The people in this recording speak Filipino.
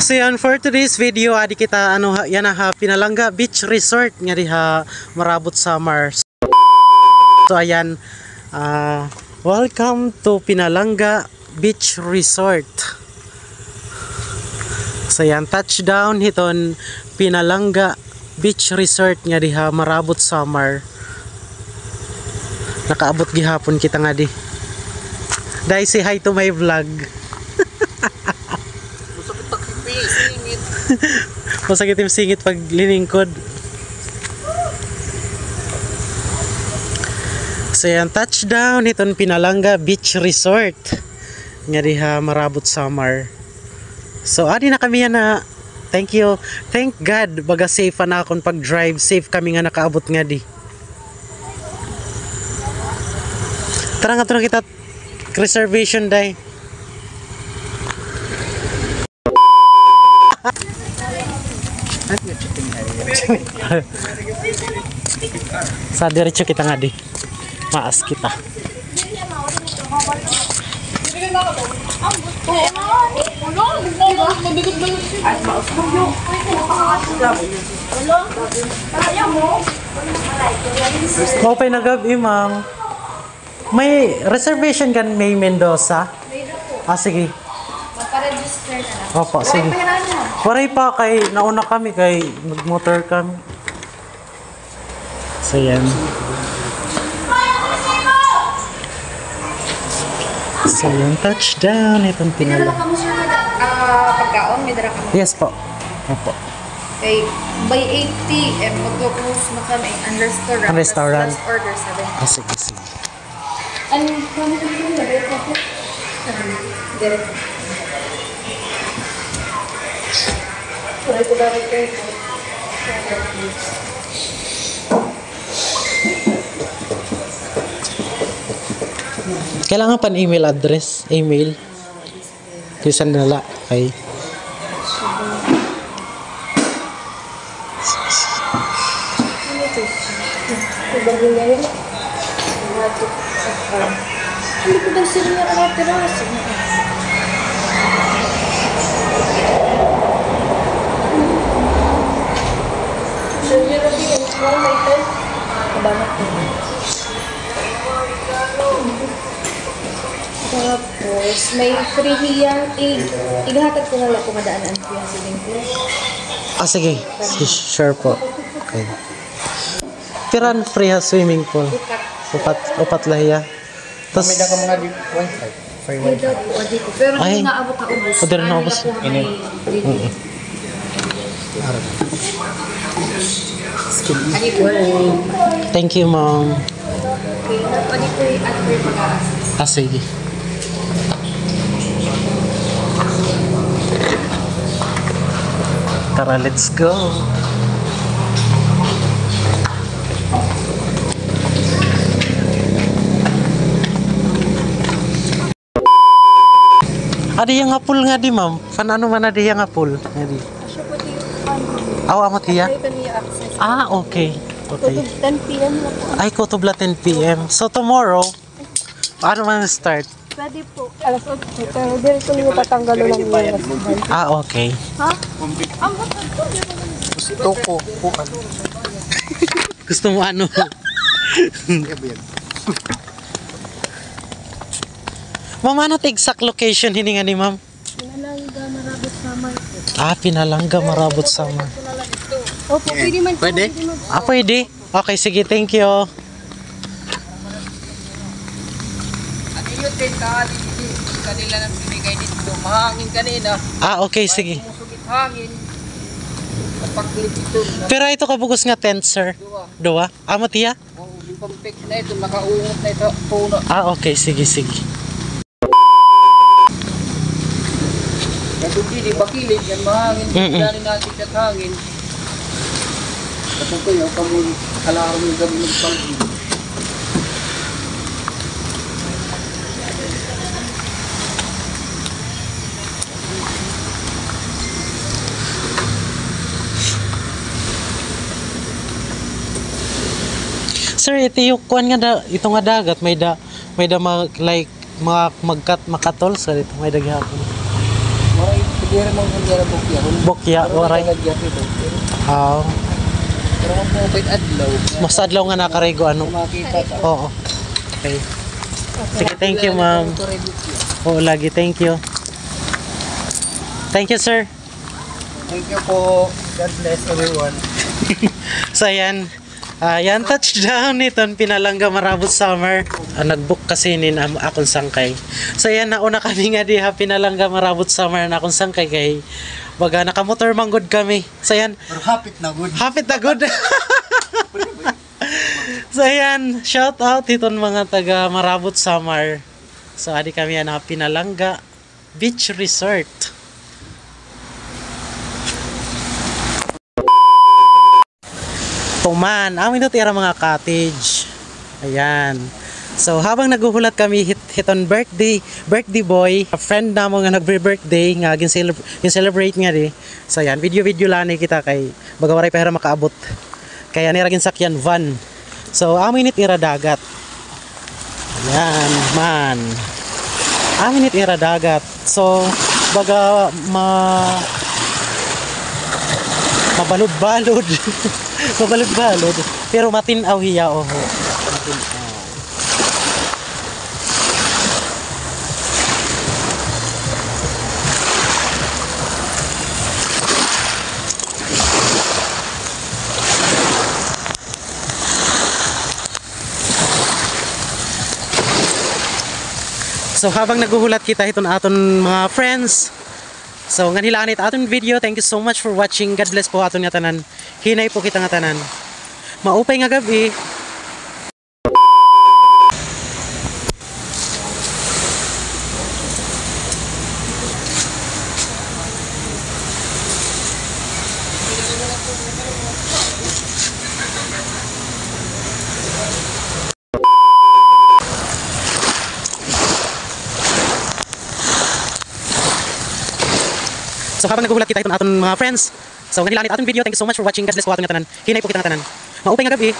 So yan, for today's video, adi kita yan ha Pinalangga Beach Resort nga diha Marabot Samar. So ayan, welcome to Pinalangga Beach Resort. So yan, touchdown hiton Pinalangga Beach Resort nga diha Marabot Samar. Nakaabot gihapon kita nga di. Dai, say hi to my vlog. Masakit yung singit pag liningkod. So yan, touchdown itong Pinalangga Beach Resort nga diha Marabot Samar. So adi na kami yan na thank you, thank God baga safe na akong pag drive, safe kami nga nakaabot nga di. Tara nga to na kita reservation day. Sa diretso kita nga di. Maas kita. Mau pa nagabi, ma'am. May reservation kan May Mendoza? Ah, sige. Magpa-register na lang. Opo, sige. Waray pa kay nauna kami kay nagmotor kami. So yan. So yan, touchdown itong Pinala Pinalangga. ka mo siya pagkaon, may dara ka mo. Yes po. Opo. Okay, by 8 p.m. mag-close na kami ang restaurant. Ang restaurant. Last order 7. Ah, sige, sige. Ano kami kami na ba ko? Direct. Ito ba ito? Kailangan pa email address, email. Kisan nila kay. Hindi ko daw sila niya kaya tapos may free hiyang ighatag ko na lang kung madaanan ko yung swimming pool. Ah, sige. Sure po. Okay. Piran free ha swimming pool. Upat lahiya. Tapos May daga mga wifi. Free May wifi. daw po dito. Pero Ay. hindi naabot na ubos. O, dito na ubos. Ini. thank you, ma'am. Okay, pwede ko i-add ko yung pag-a-assist. Ah, sige. Tara, let's go. Adi yang apul nga di, ma'am. Fan ano man adi yang apul nga di. Siya pwede yung Aw, amot hiya. Pwede niya access. Ah, okay. Okay. 10 p.m. na po. Ay, kutubla 10 p.m. So tomorrow, paano man start? Pwede po. Alas 8. Pero dito niyo tatanggal lang yung restaurant. Ah, okay. Ha? Ang bakit po? Toko. Kukan. Gusto mo ano? Ma'am, ano the exact location hininga ni ma'am? Pinalangga, Marabot Samar po. Ah, Pinalangga, Marabot Samar. Opo, pwede man. Pwede? Ah, pwede? Okay, sige, thank you. Ano yun din kanila nang binigay dito. Mahangin kanina. Ah, okay, sige. Musugit hangin. Kapaglit ito. Pero ito kabugos nga tent, sir. Dua? Amot hiya? Kung di pag-pick na ito, nakaungot na ito. Puno. Ah, okay, sige, sige. Kasi di bakilid yan mahangin. Mm-mm. Dali natin at hangin. Kasi kayo, kamul alarm yung gabi ng pag-ibig. Sir, ito yung kuan nga ito nga dagat may da like makatol sa dito may daghapon. May Kaya naman kung diyan na bukya. Bukya, waray. Oo. Pero kung pupit adlaw. Mas adlaw nga nakarego ano. Makita ta. Oo. Okay. Sige, thank you, ma'am. Oo, lagi. Thank you. Thank you, sir. Thank you po. God bless everyone. So, ayan. Yan, touchdown niton Pinalangga Marabot Summer. Nag-book kasi nin akong sangkay. So, ayan, nauna kami nga diha Pinalangga Marabot Summer na akong sangkay kay baga nakamotor manggod kami. So, ayan. Pero hapit na good. Hapit na good. So, ayan. Shout out iton mga taga Marabot Summer. So, adi kami yan na Pinalangga Beach Resort. Tuman. Amin ito tira mga cottage. Ayan. So, habang naguhulat kami hiton birthday boy, a friend na mo nga nagbe-birthday nga gin-celebrate nga di. So, ayan, video lang ni kita kay bagawaray pa hira makaabot. Kaya nira sakyan van. So, amin it ira dagat. Ayan, man. Amin it ira dagat. So, baga mabalod-balod. Mabalod-balod. Pero matinaw hiya oho. Matinaw. So habang naguhulat kita iton aton mga friends. So nganilaan it aton video. Thank you so much for watching. God bless po aton nga tanan. Hinay po kita nga tanan. Maupay nga gabi. So habang naguhulat kita iton aton mga friends. So nganilaan it aton video. Thank you so much for watching. God bless po aton nga tanan. Hinay po kita nga tanan. Maupay nga gabi.